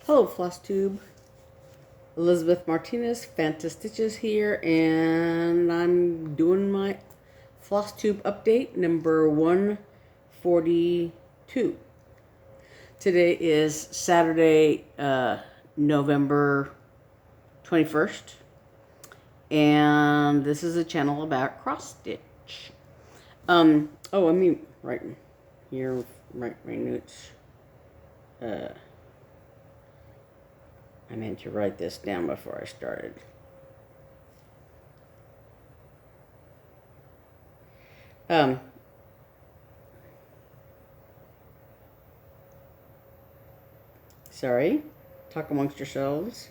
Hello, Flosstube. Elizabeth Martinez, phantastitches here, and I'm doing my Flosstube update number 142. Today is Saturday, November 21st, and this is a channel about cross stitch. Let me write here, write my notes. I meant to write this down before I started. Sorry. Talk amongst yourselves.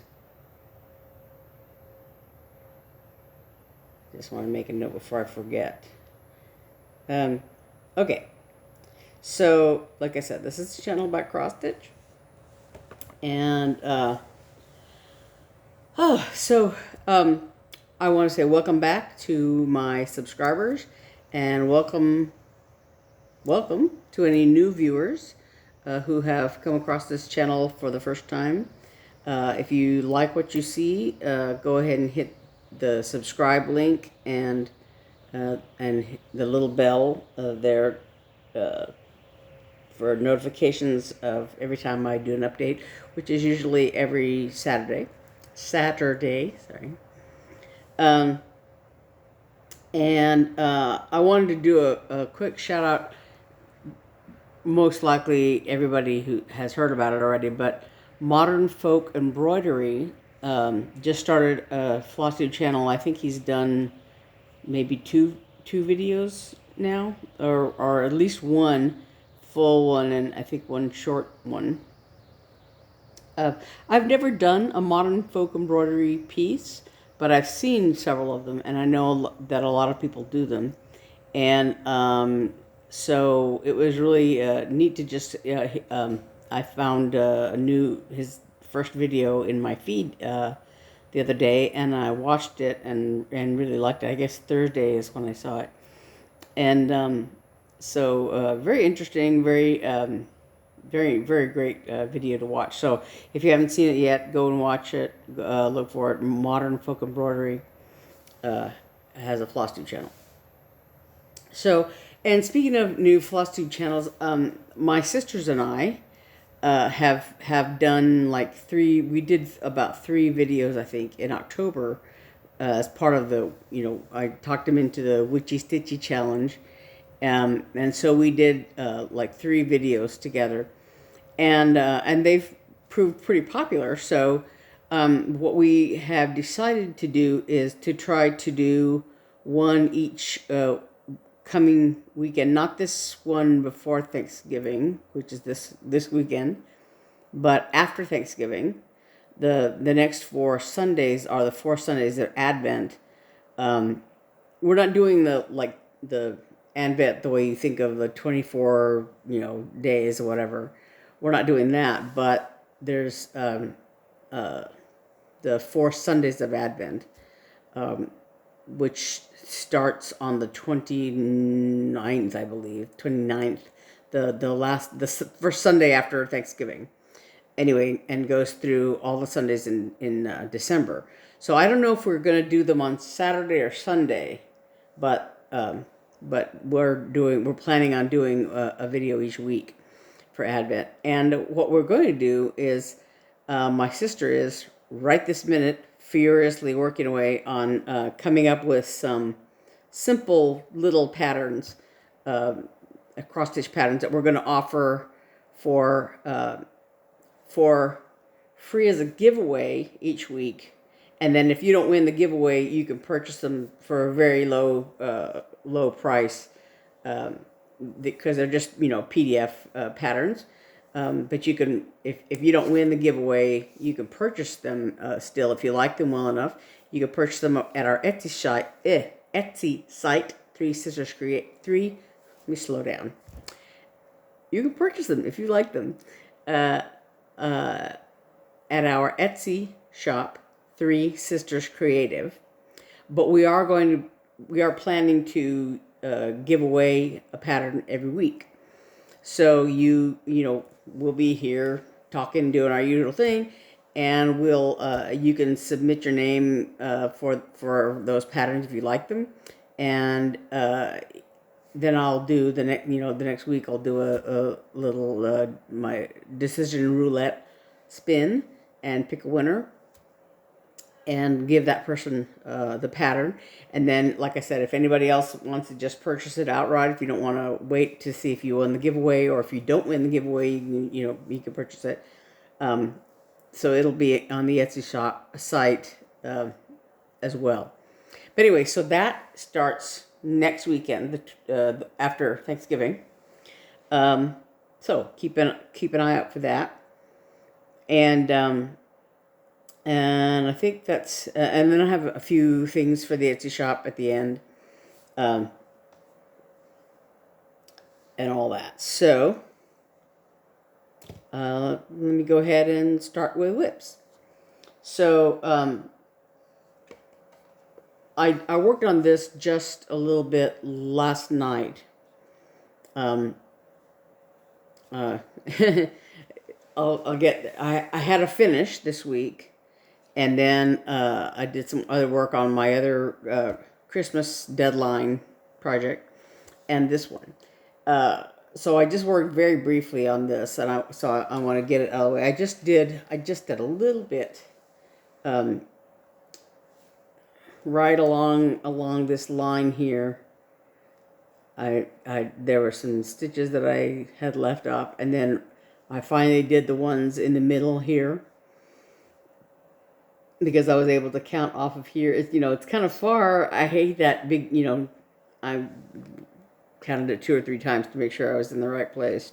Just want to make a note before I forget. Okay. So, like I said, this is a channel about cross stitch. And, I want to say welcome back to my subscribers, and welcome to any new viewers who have come across this channel for the first time. If you like what you see, go ahead and hit the subscribe link and the little bell there for notifications of every time I do an update, which is usually every Saturday, sorry. I wanted to do a quick shout out. Most likely everybody who has heard about it already, but Modern Folk Embroidery just started a Flosstube channel. I think he's done maybe two videos now, or at least one full one, and I think one short one. I've never done a Modern Folk Embroidery piece, but I've seen several of them, and I know that a lot of people do them. And so it was really neat to just, I found his first video in my feed the other day, and I watched it and really liked it. I guess Thursday is when I saw it. And so very interesting, very great video to watch. So if you haven't seen it yet, go and watch it. Look for it. Modern Folk Embroidery has a Flosstube channel. So, and speaking of new Flosstube channels, my sisters and I have done like we did about 3 videos, I think, in October as part of the, I talked them into the Witchy Stitchy Challenge. And so we did like 3 videos together, and they've proved pretty popular. So what we have decided to do is to try to do one each coming weekend, not this one before Thanksgiving, which is this weekend, but after Thanksgiving. The next 4 Sundays are the 4 Sundays of Advent. We're not doing the Advent the way you think of the 24 days or whatever. We're not doing that, but there's the 4 Sundays of Advent, which starts on the 29th, I believe. 29th, the first Sunday after Thanksgiving. Anyway, and goes through all the Sundays in December. So I don't know if we're going to do them on Saturday or Sunday, but we're planning on doing a video each week for Advent. And what we're going to do is, my sister is right this minute furiously working away on coming up with some simple little patterns, cross stitch patterns that we're going to offer for free as a giveaway each week. And then if you don't win the giveaway, you can purchase them for a very low price, because they're just PDF patterns. But you can, if you don't win the giveaway, you can purchase them still. If you like them well enough, you can purchase them at our Etsy site, 3 Sisters Create 3. Let me slow down. You can purchase them if you like them at our Etsy shop, 3 Sisters Creative. But we are planning to give away a pattern every week. So we'll be here talking, doing our usual thing, and we'll you can submit your name for those patterns if you like them, and then I'll do the next week I'll do a little my decision roulette spin and pick a winner and give that person the pattern. And then, like I said, if anybody else wants to just purchase it outright, if you don't want to wait to see if you win the giveaway, or if you don't win the giveaway, you can purchase it. So it'll be on the Etsy shop site as well. But anyway, so that starts next weekend, after Thanksgiving. So keep an eye out for that. And I think that's, and then I have a few things for the Etsy shop at the end, and all that. So, let me go ahead and start with whips. So, I worked on this just a little bit last night. I had a finish this week. And then I did some other work on my other Christmas deadline project, and this one. So I just worked very briefly on this, and I want to get it out of the way. I just did a little bit, right along this line here. There were some stitches that I had left off, and then I finally did the ones in the middle here, because I was able to count off of here. It's kind of far. I hate that big, I counted it 2 or 3 times to make sure I was in the right place.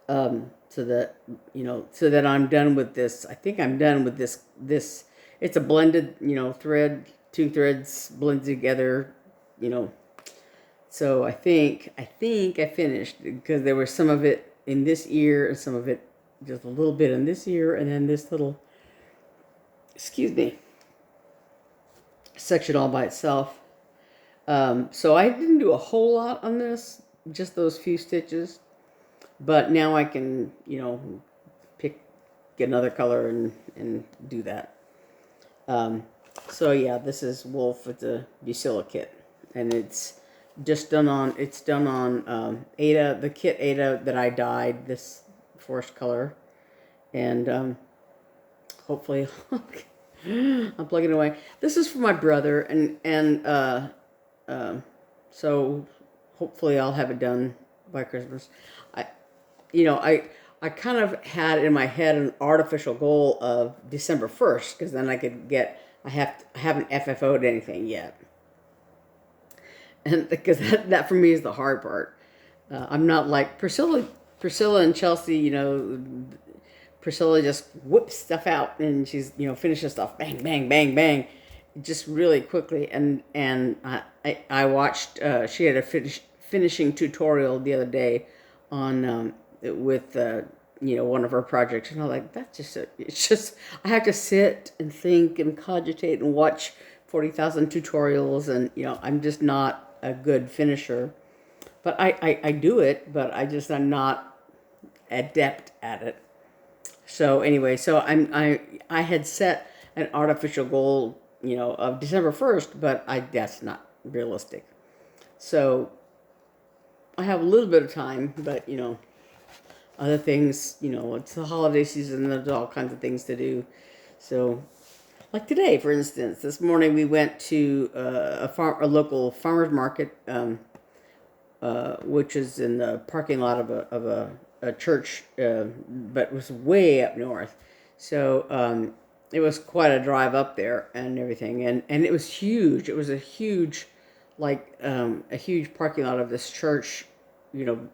So that I'm done with this. I think I'm done with this. It's a blended, thread, 2 threads blended together, So I think I finished, because there was some of it in this ear and some of it just a little bit in this ear, and then this little, section all by itself. So I didn't do a whole lot on this, just those few stitches, but now I can, get another color and do that. So yeah, this is Wolf with the Bucilla kit, and it's just done on, Ada, the kit Ada that I dyed this forest color, and hopefully I'm plugging it away. This is for my brother, and so hopefully I'll have it done by Christmas. I kind of had in my head an artificial goal of December 1st, because then I haven't FFO'd anything yet, and because that for me is the hard part. I'm not like Priscilla and Chelsea. Priscilla just whips stuff out, and she's finishes stuff bang bang bang bang, just really quickly. And I watched, she had a finishing tutorial the other day on with one of her projects, and I'm like, it's just I have to sit and think and cogitate and watch 40,000 tutorials, and I'm just not a good finisher, but I do it, but I'm not adept at it. So anyway, I had set an artificial goal, of December 1st, but that's not realistic. So I have a little bit of time, but other things, it's the holiday season, there's all kinds of things to do. So like today, for instance, this morning we went to a local farmer's market, which is in the parking lot of a church, but it was way up north. So it was quite a drive up there and everything, and it was huge. It was a huge, a huge parking lot of this church, and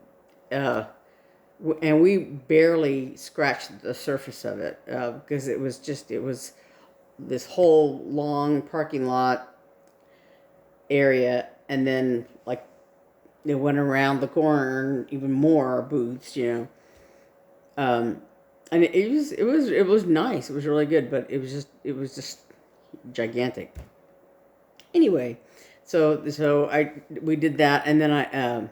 we barely scratched the surface of it, because it was this whole long parking lot area, and then it went around the corner and even more booths, and it was nice. It was really good, but it was just gigantic. Anyway, so we did that, and then I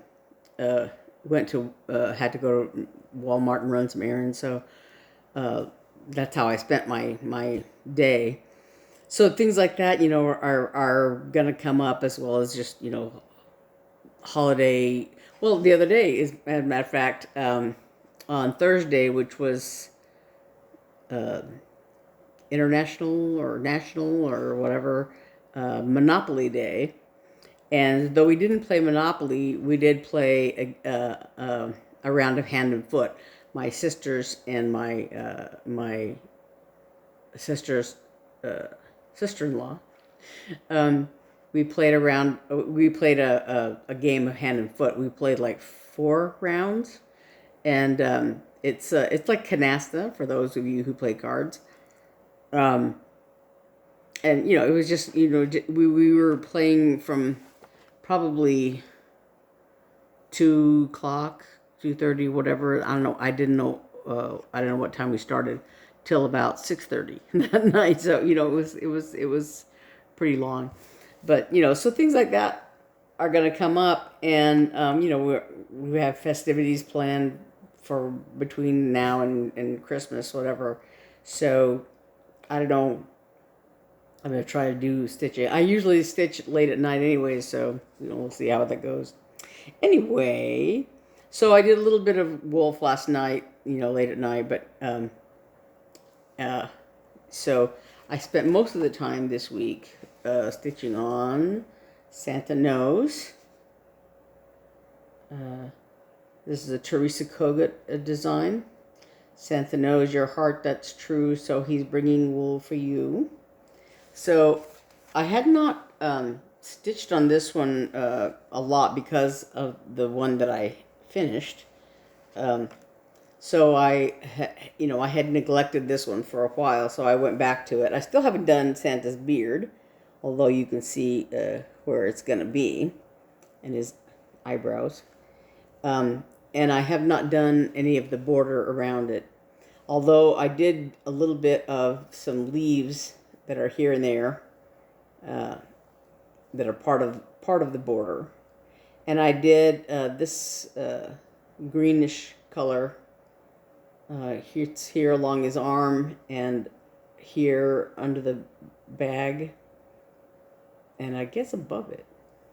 went to had to go to Walmart and run some errands. So that's how I spent my day. So things like that, are gonna come up, as well as just holiday. Well, the other day is, as a matter of fact, on Thursday, which was uh, international or national or whatever Monopoly Day. And though we didn't play Monopoly, we did play a round of hand and foot. My sisters and my sister's sister-in-law. Um, we played around. We played a game of hand and foot. We played like 4 rounds, and it's like canasta for those of you who play cards. Um, and it was just we were playing from probably 2 o'clock, 2:30, whatever. I don't know. I didn't know. I don't know what time we started till about 6:30 that night. So it was pretty long. But so things like that are going to come up, and we have festivities planned for between now and Christmas, whatever. So I don't know. I'm going to try to do stitching. I usually stitch late at night anyway, so we'll see how that goes. Anyway, so I did a little bit of wolf last night, late at night, but so I spent most of the time this week stitching on Santa Nose. This is a Teresa Kogut design. Santa knows your heart, that's true, so he's bringing wool for you. So I had not stitched on this one a lot because of the one that I finished. So I had neglected this one for a while, so I went back to it. I still haven't done Santa's beard, although you can see where it's going to be, and his eyebrows. And I have not done any of the border around it, although I did a little bit of some leaves that are here and there, that are part of the border, and I did this greenish color. It's here along his arm and here under the bag, and I guess above it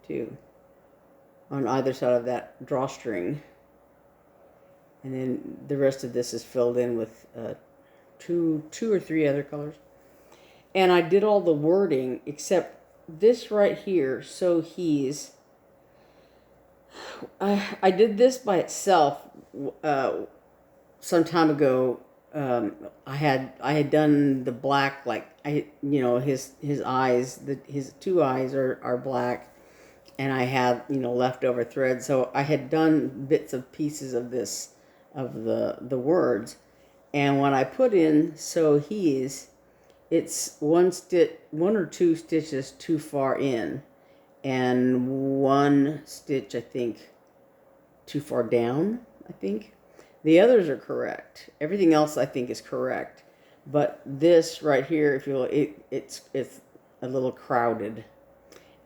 too, on either side of that drawstring. And then the rest of this is filled in with two or three other colors. And I did all the wording except this right here. So I did this by itself some time ago. I had done the black, like his eyes, his 2 eyes are black, and I had leftover thread. So I had done bits of pieces of this, of the words, and when I put in so he's, it's one or two stitches too far in, and one stitch I think too far down. I think the others are correct. Everything else I think is correct, but this right here, if you will, it's a little crowded.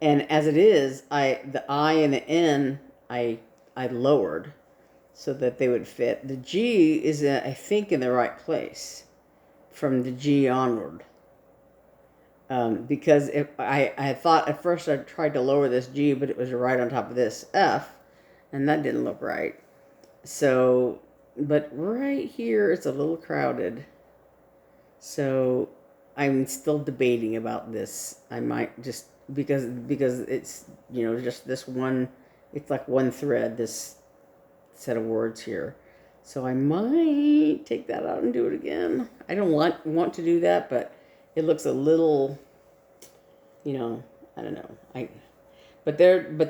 And as it is, the I and the N I lowered so that they would fit. The G is I think in the right place from the G onward. Because if I thought at first I tried to lower this G, but it was right on top of this F, and that didn't look right. So, but right here it's a little crowded. So I'm still debating about this. I might just, because it's just this one, it's like one thread, this set of words here. So I might take that out and do it again. I don't want to do that, but it looks a little, I don't know. But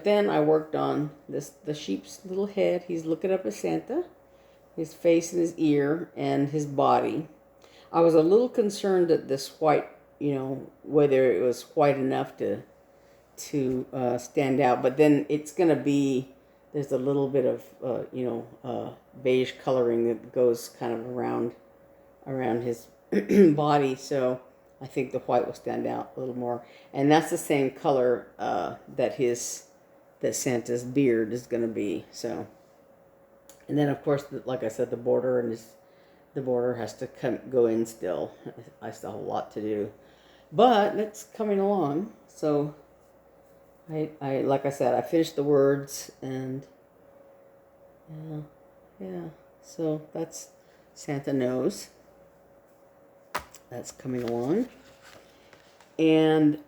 then I worked on the sheep's little head. He's looking up at Santa, his face and his ear and his body. I was a little concerned that this white, whether it was white enough to stand out. But then it's gonna be, there's a little bit of beige coloring that goes kind of around his body. So I think the white will stand out a little more, and that's the same color that Santa's beard is going to be. So And then, of course, like I said, the border the border has to go in still. I still have a lot to do, but it's coming along. So I like I said, I finished the words, and yeah. So that's Santa Knows. That's coming along. And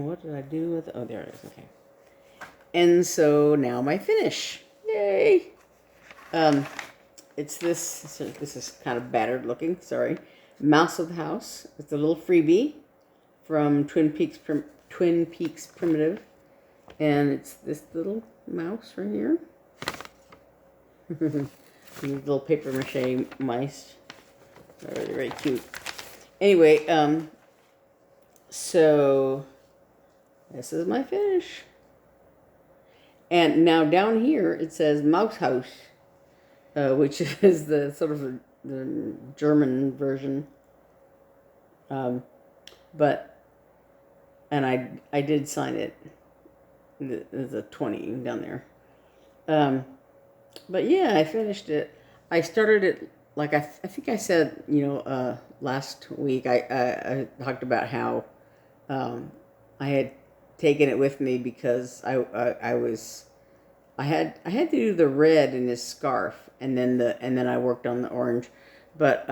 what did I do with? Oh, there it is. Okay. And so now my finish. Yay! It's this. So this is kind of battered looking. Sorry. Mouse of the House. It's a little freebie from Twin Peaks Primitive, and it's this little mouse right here. These little paper mache mice. They're really very cute. Anyway, so this is my finish. And now down here it says Mouse House, which is the sort of the German version. But I did sign it. There's a 20 down there. But yeah, I finished it. I started it, like I think I said, last week I talked about how I had taken it with me because I had to do the red in his scarf, and then I worked on the orange, but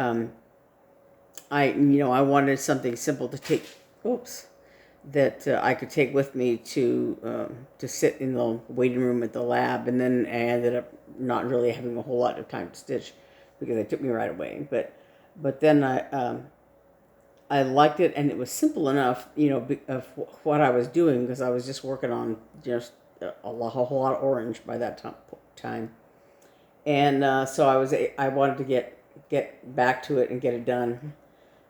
I wanted something simple to take. Oops. That I could take with me to sit in the waiting room at the lab, and then I ended up not really having a whole lot of time to stitch because it took me right away. But then I liked it, and it was simple enough, of what I was doing, because I was just working on just a whole lot of orange by that time, and so I wanted to get back to it and get it done.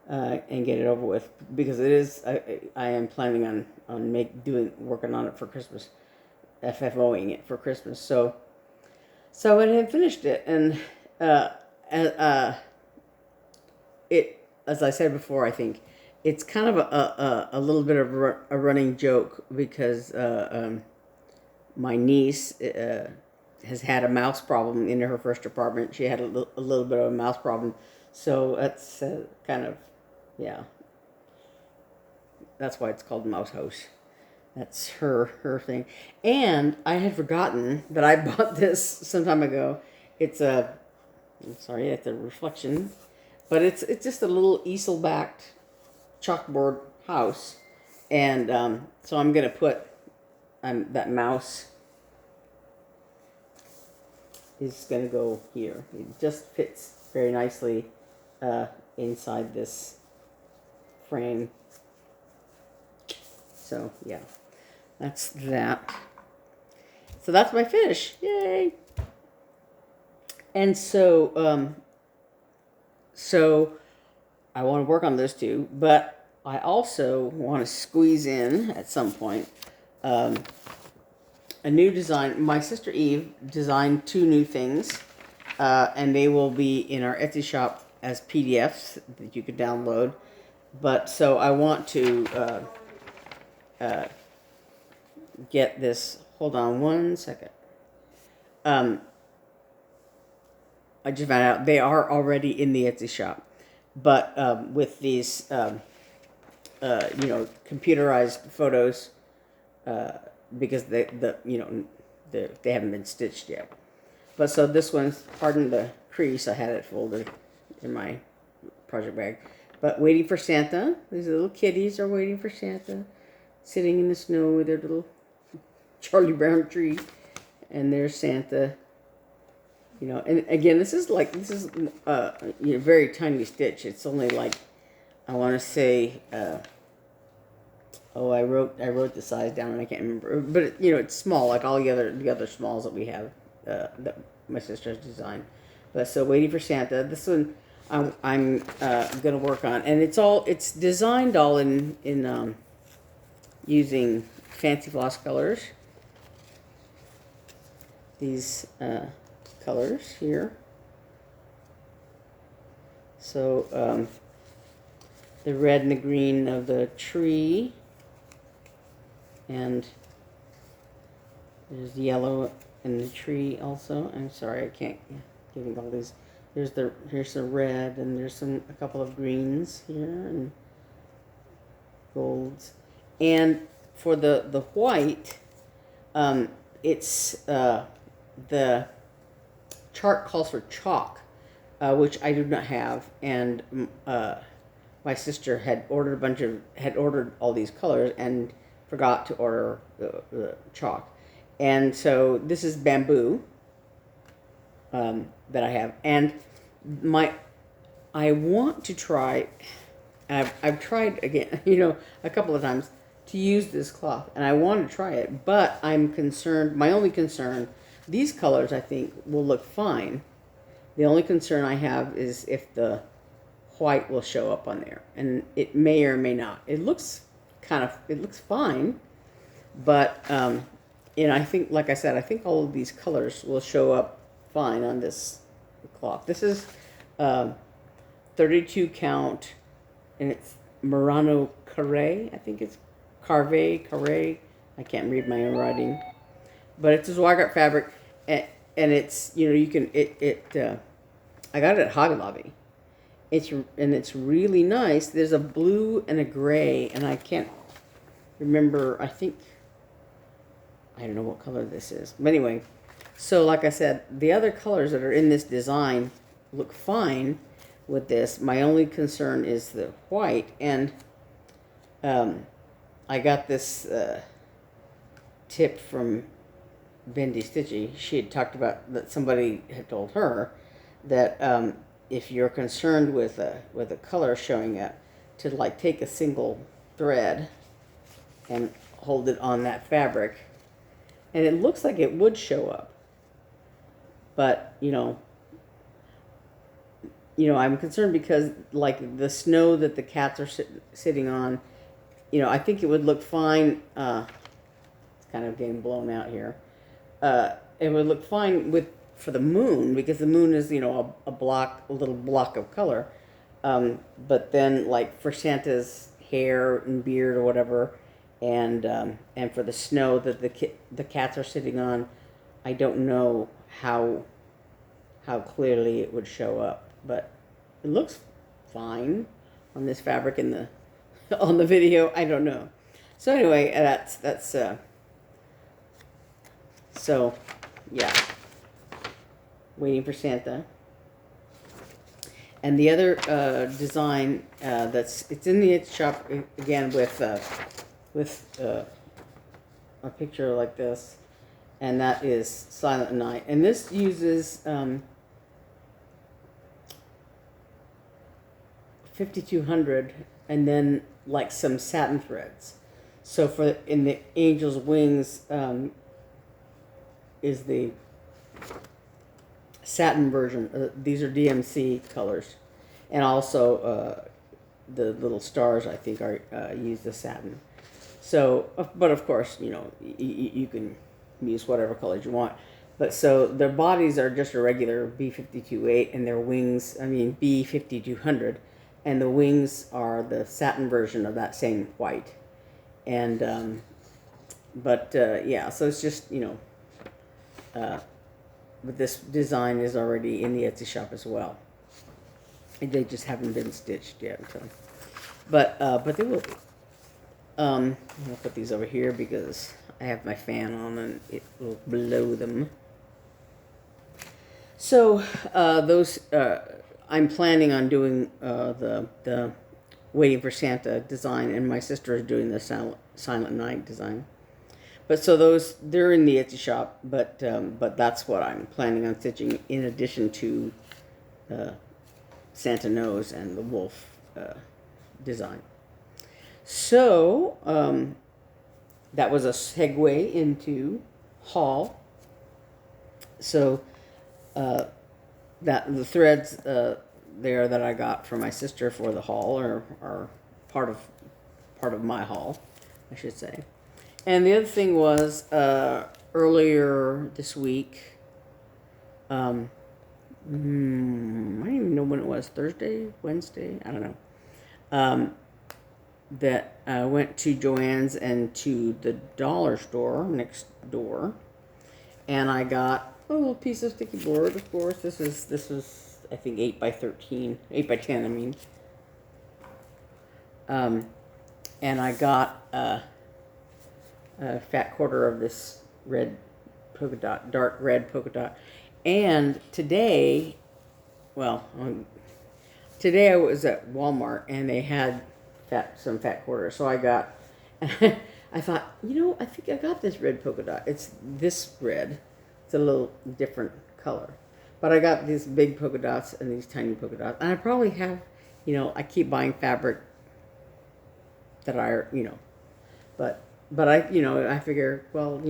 And get it over with, because it is. I am planning on working on it for Christmas, FFOing it for Christmas. So I had finished it, and it, as I said before, I think it's kind of a little bit of a running joke, because my niece has had a mouse problem in her first apartment. She had a little bit of a mouse problem, so that's kind of. Yeah, that's why it's called Mouse House. That's her thing. And I had forgotten that I bought this some time ago. It's a reflection, but it's just a little easel-backed chalkboard house, and so I'm gonna put that mouse is gonna go here. It just fits very nicely inside this frame. So yeah, that's that. So that's my finish. Yay! And so I want to work on those two, but I also want to squeeze in at some point a new design. My sister Eve designed 2 new things, and they will be in our Etsy shop as PDFs that you could download. But so I want to get this. Hold on one second. I just found out they are already in the Etsy shop, but with these computerized photos, because they haven't been stitched yet. But so this one's, pardon the crease, I had it folded in my project bag. But waiting for Santa. These little kitties are waiting for Santa, sitting in the snow with their little Charlie Brown tree. And there's Santa. And again, this is very tiny stitch. It's only like, I want to say, I wrote the size down and I can't remember. But it's small, like all the other smalls that we have that my sister's designed. But so waiting for Santa. This one I'm gonna work on, and it's designed all in using fancy floss colors. These colors here. So the red and the green of the tree, and there's yellow in the tree also. I'm sorry, I can't getting all these. Here's the red, and there's a couple of greens here and golds, and for the white, it's the chart calls for chalk, which I do not have, and my sister had ordered all these colors and forgot to order the chalk, and so this is bamboo that I have, and I want to try. I've tried again, a couple of times to use this cloth, and I want to try it, but I'm concerned. My only concern, these colors I think will look fine. The only concern I have is if the white will show up on there, and it may or may not. It looks fine, but I think, like I said, I think all of these colors will show up fine on this cloth. This is 32 count, and it's Murano Carre. I think it's Carre. I can't read my own writing, but it's a Zwagart fabric, and it's you can I got it at Hobby Lobby. It's really nice. There's a blue and a gray, and I can't remember. I don't know what color this is, but anyway. So like I said, the other colors that are in this design look fine with this. My only concern is the white, and I got this tip from Bendy Stitchy. She had talked about that somebody had told her that if you're concerned with a color showing up, to like take a single thread and hold it on that fabric, and it looks like it would show up. But I'm concerned because like the snow that the cats are sitting on, I think it would look fine. It's kind of getting blown out here. It would look fine for the moon, because the moon is a little block of color. But then like for Santa's hair and beard or whatever, and for the snow that the cats are sitting on, I don't know how clearly it would show up, but it looks fine on this fabric on the video. I don't know. So anyway, that's so yeah, waiting for Santa. And the other design it's in the Etsy shop again with a picture like this, and that is Silent Night. And this uses 5200 and then like some satin threads. So in the angel's wings is the satin version. These are DMC colors, and also the little stars I think are use the satin. So, but of course, you can use whatever colors you want. But so their bodies are just a regular B52.8, and their wings, B5200, and the wings are the satin version of that same white. And yeah, so it's just but this design is already in the Etsy shop as well. They just haven't been stitched yet, so. But they will be. I'm gonna put these over here because I have my fan on and it will blow them. So those I'm planning on doing the Waiting for Santa design, and my sister is doing the Silent Night design. But so they're in the Etsy shop, but that's what I'm planning on stitching in addition to Santa Nose and the wolf design. So that was a segue into haul. So that the threads there that I got from my sister for the haul are part of my haul, I should say. And the other thing was earlier this week. I don't even know when it was. Thursday, Wednesday, I don't know. That I went to Joann's and to the dollar store next door, and I got a little piece of sticky board, of course. This was I think 8 by 13, 8 by 10. I mean, and I got a fat quarter of this red polka dot, dark red polka dot. And today, well, today I was at Walmart and they had some fat quarters. So I got, I thought, I think I got this red polka dot. It's this red. It's a little different color. But I got these big polka dots and these tiny polka dots. And I probably have, I keep buying fabric that but I figure, well,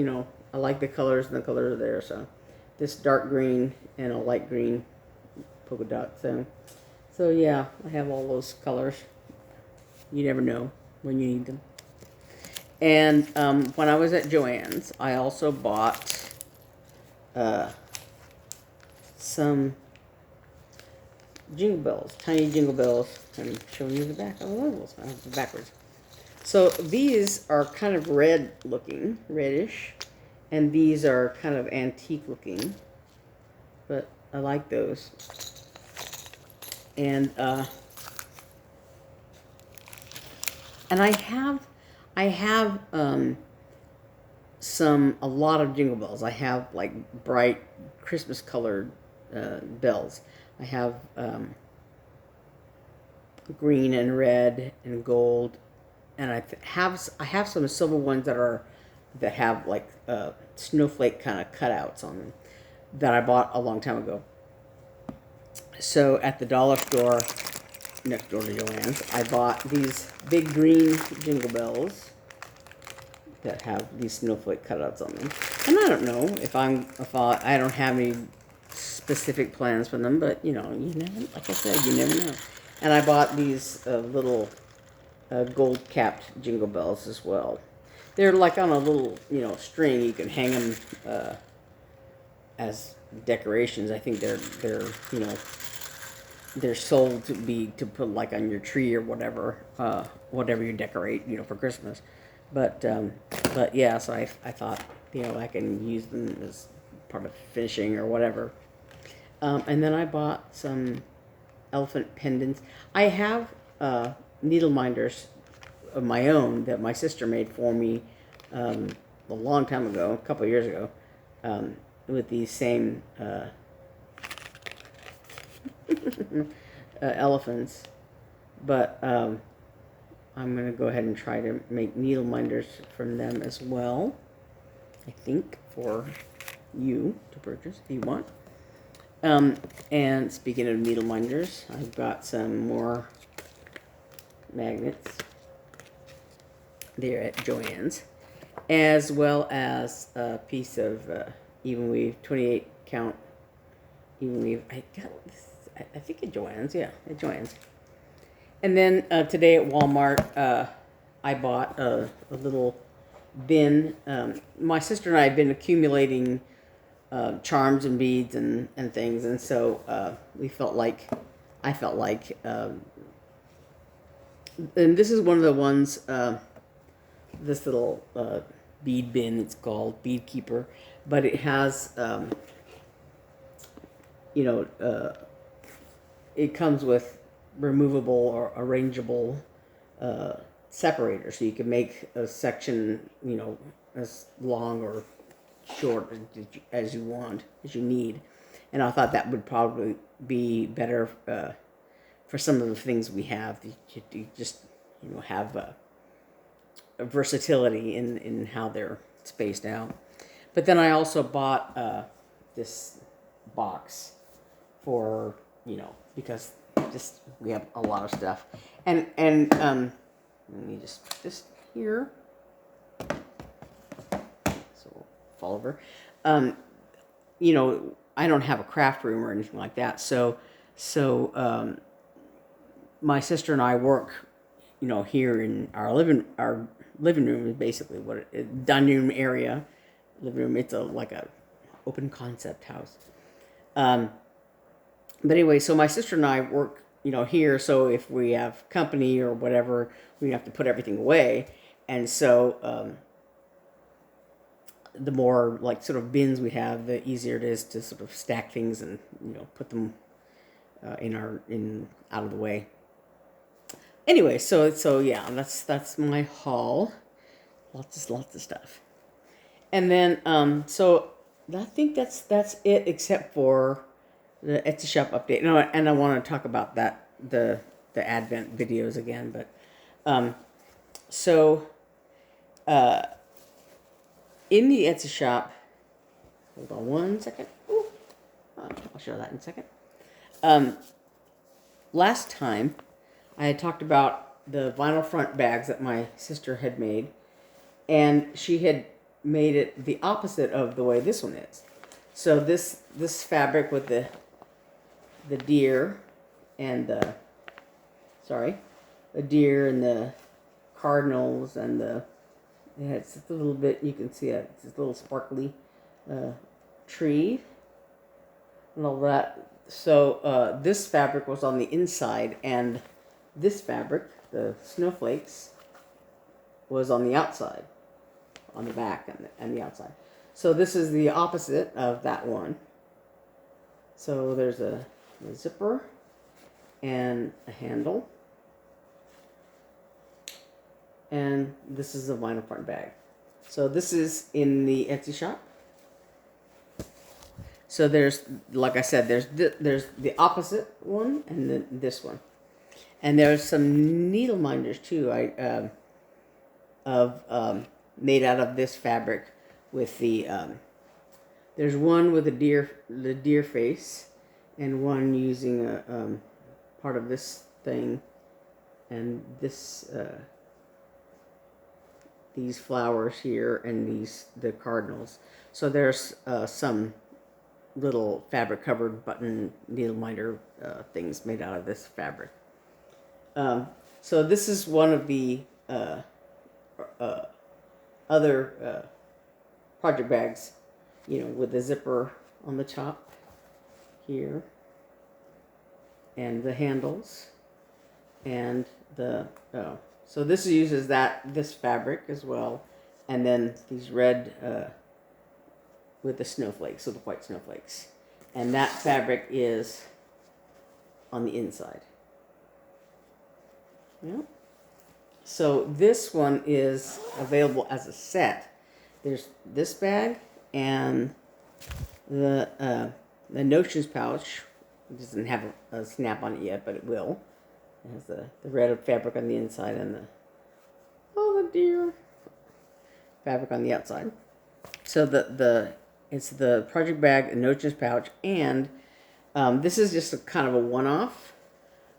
I like the colors and the colors are there. So this dark green and a light green polka dot. So yeah, I have all those colors. You never know when you need them. And when I was at Joann's, I also bought some jingle bells, tiny jingle bells. I'm showing you the back of the labels. I have them backwards. So these are kind of red looking, reddish, and these are kind of antique looking, but I like those. And I have a lot of jingle bells. I have like bright Christmas colored bells. I have green and red and gold, and I have some silver ones that have like snowflake kind of cutouts on them that I bought a long time ago. So at the dollar store next door to Joann's, I bought these big green jingle bells that have these snowflake cutouts on them. And I don't know if I don't have any specific plans for them, but you never, like I said, you never know. And I bought these little gold capped jingle bells as well. They're like on a little, string. You can hang them as decorations. I think they're sold to put like on your tree or whatever you decorate, for Christmas. But yeah, so I thought, I can use them as part of finishing or whatever. And then I bought some elephant pendants. I have needle minders of my own that my sister made for me a long time ago, a couple of years ago, with these same elephants. But I'm going to go ahead and try to make needle minders from them as well, I think, for you to purchase if you want. And speaking of needle minders, I've got some more magnets there at Joann's, as well as a piece of even weave, 28 count even weave. I got this, I think at Joann's, yeah, at Joann's. And then today at Walmart, I bought a little bin. My sister and I have been accumulating charms and beads and things, and so I felt like, and this is one of the ones, this little bead bin, it's called Bead Keeper, but it has, it comes with removable or arrangeable separator, so you can make a section, as long or short as you want, as you need. And I thought that would probably be better for some of the things we have. You just have a versatility in how they're spaced out. But then I also bought this box for because we have a lot of stuff, and let me just put this here so we'll fall over. I don't have a craft room or anything like that, so my sister and I work here in our living room is basically what dining room area, living room. It's like a open concept house. But anyway, so my sister and I work, here. So if we have company or whatever, we have to put everything away. And so the more like sort of bins we have, the easier it is to sort of stack things and put them in out of the way. Anyway, so yeah, that's my haul. Lots of stuff. And then so I think that's it, except for the Etsy shop update. No, and I want to talk about that the Advent videos again, but so in the Etsy shop, hold on one second. Ooh, I'll show that in a second. Last time I had talked about the vinyl front bags that my sister had made, and she had made it the opposite of the way this one is. So this fabric with the deer and the deer and the cardinals and it's just a little bit, you can see it's this little sparkly tree and all that. So this fabric was on the inside, and this fabric, the snowflakes, was on the outside, on the back and the outside. So this is the opposite of that one. So there's a zipper and a handle, and this is a vinyl front bag. So this is in the Etsy shop. So there's, like I said, there's the opposite one and then this one, and there's some needle minders too. Made out of this fabric with the there's one with the deer face, and one using a part of this thing, and this these flowers here, and the cardinals. So there's some little fabric covered button needle minder things made out of this fabric. So this is one of the other project bags, with the zipper on the top here, and the handles, and so this uses this fabric as well, and then these red with the snowflakes, so the white snowflakes, and that fabric is on the inside. Yeah. So this one is available as a set. There's this bag and the notions pouch. It doesn't have a snap on it yet, but it will. It has the red fabric on the inside and the deer fabric on the outside. So it's the project bag, a notions pouch, and this is just a kind of a one-off,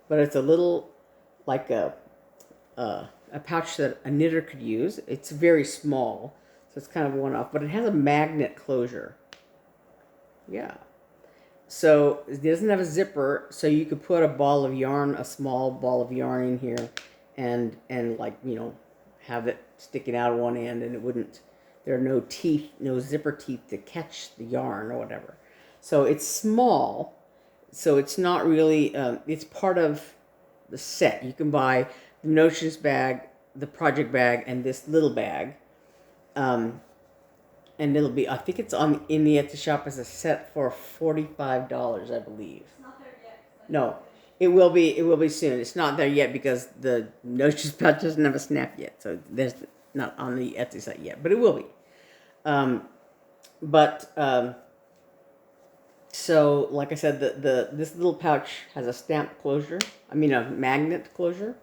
but it's a little like a pouch that a knitter could use. It's very small, so it's kind of a one-off, but it has a magnet closure. Yeah. So it doesn't have a zipper, so you could put a small ball of yarn in here, and have it sticking out of one end, and it wouldn't. There are no teeth, no zipper teeth to catch the yarn or whatever. So it's small, so it's not really. It's part of the set. You can buy the notions bag, the project bag, and this little bag, and it'll be. I think it's in the Etsy shop as a set for $45, I believe. It's not there yet. No, it will be. It will be soon. It's not there yet because the notions pouch doesn't have a snap yet, so there's not on the Etsy site yet, but it will be. So like I said, this little pouch has a stamp closure. I mean a magnet closure,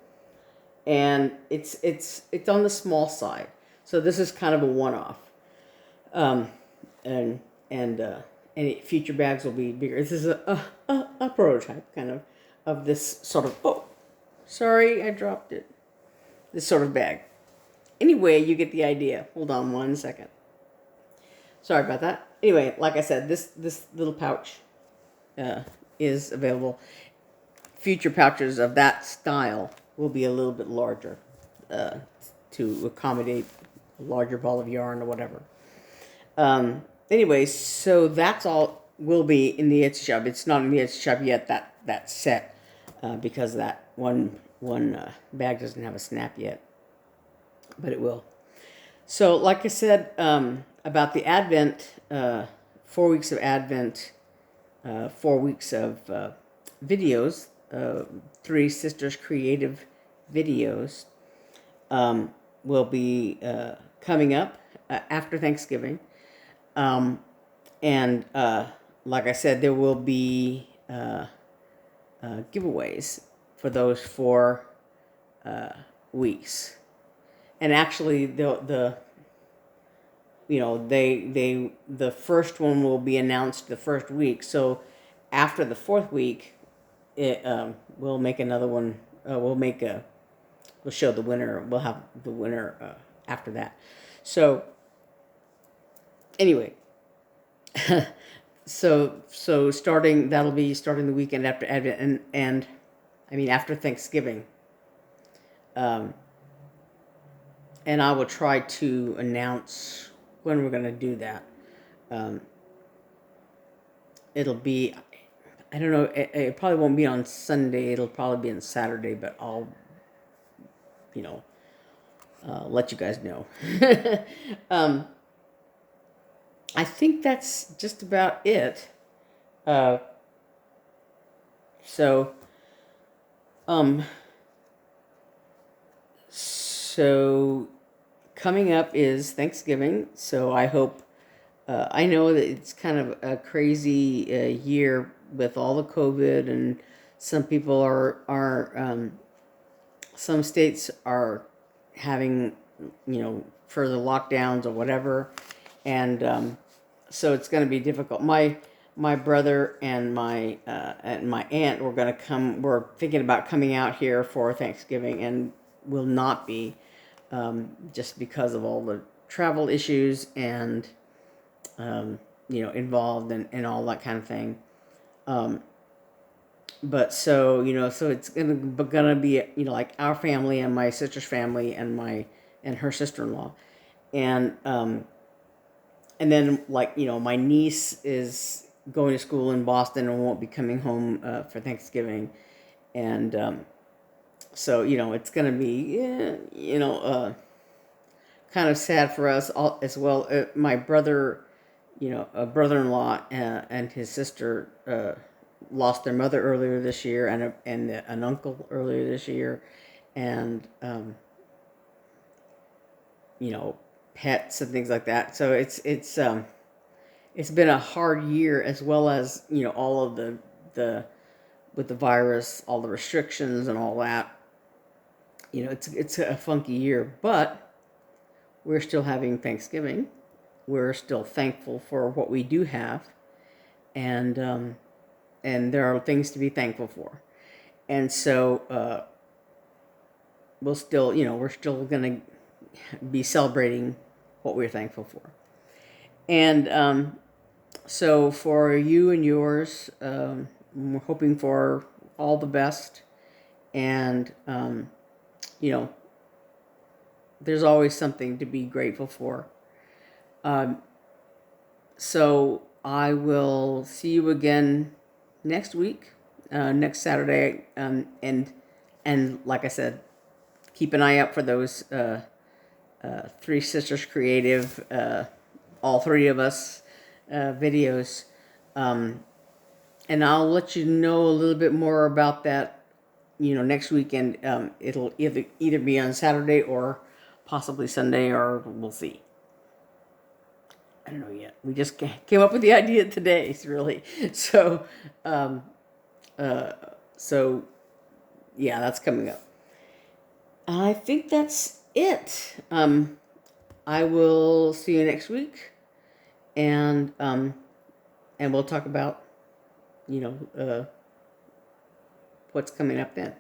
and it's on the small side. So this is kind of a one-off. And any future bags will be bigger. This is a prototype kind of this sort of. Oh, sorry, I dropped it. This sort of bag. Anyway, you get the idea. Hold on one second. Sorry about that. Anyway, like I said, this little pouch is available. Future pouches of that style will be a little bit larger to accommodate a larger ball of yarn or whatever. Anyway, so that's all will be in the Etsy shop. It's not in the Etsy shop yet, that set, because that one bag doesn't have a snap yet, but it will. So like I said, about the Advent, 4 weeks of Advent, 4 weeks of videos, Three Sisters Creative videos, will be coming up after Thanksgiving. And like I said, there will be giveaways for those 4 weeks. And actually, the first one will be announced the first week. So after the 4th week, we'll make another one. We'll show the winner. We'll have the winner after that. So anyway, so that'll be starting the weekend after Advent, and I mean after Thanksgiving. And I will try to announce when we're going to do that. It'll be, I don't know, it probably won't be on Sunday. It'll probably be on Saturday, but I'll, let you guys know. I think that's just about it. So coming up is Thanksgiving. So I hope, I know that it's kind of a crazy year with all the COVID, and some people some states are having, further lockdowns or whatever. And so it's going to be difficult. My brother and my aunt were going to come. We're thinking about coming out here for Thanksgiving, and will not be, just because of all the travel issues and involved and all that kind of thing. But so it's gonna be like our family and my sister's family and her sister-in-law, and then my niece is going to school in Boston and won't be coming home for Thanksgiving, and so it's gonna be kind of sad for us all as well. My brother, a brother-in-law and his sister lost their mother earlier this year, and an uncle earlier this year, and pets and things like that. So it's been a hard year, as well as all of the with the virus, all the restrictions and all that. It's a funky year, but we're still having Thanksgiving. We're still thankful for what we do have, and there are things to be thankful for. And so we're still going to be celebrating what we're thankful for. And so for you and yours, we're hoping for all the best. And, there's always something to be grateful for. So I will see you again next week, next Saturday, and like I said, keep an eye out for those Three Sisters Creative, all three of us videos, and I'll let you know a little bit more about that, next weekend. It'll either be on Saturday or possibly Sunday, or we'll see. I don't know yet. We just came up with the idea today, really. So, yeah, that's coming up. I think that's it. I will see you next week, and we'll talk about, what's coming up then.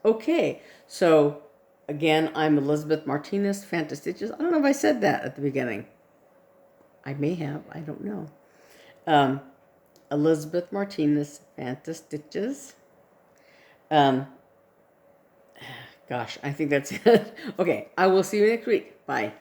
Okay, so again, I'm Elizabeth Martinez, phantastitches. I don't know if I said that at the beginning. I may have. I don't know. Elizabeth Martinez, phantastitches. Gosh, I think that's it. Okay, I will see you next week. Bye.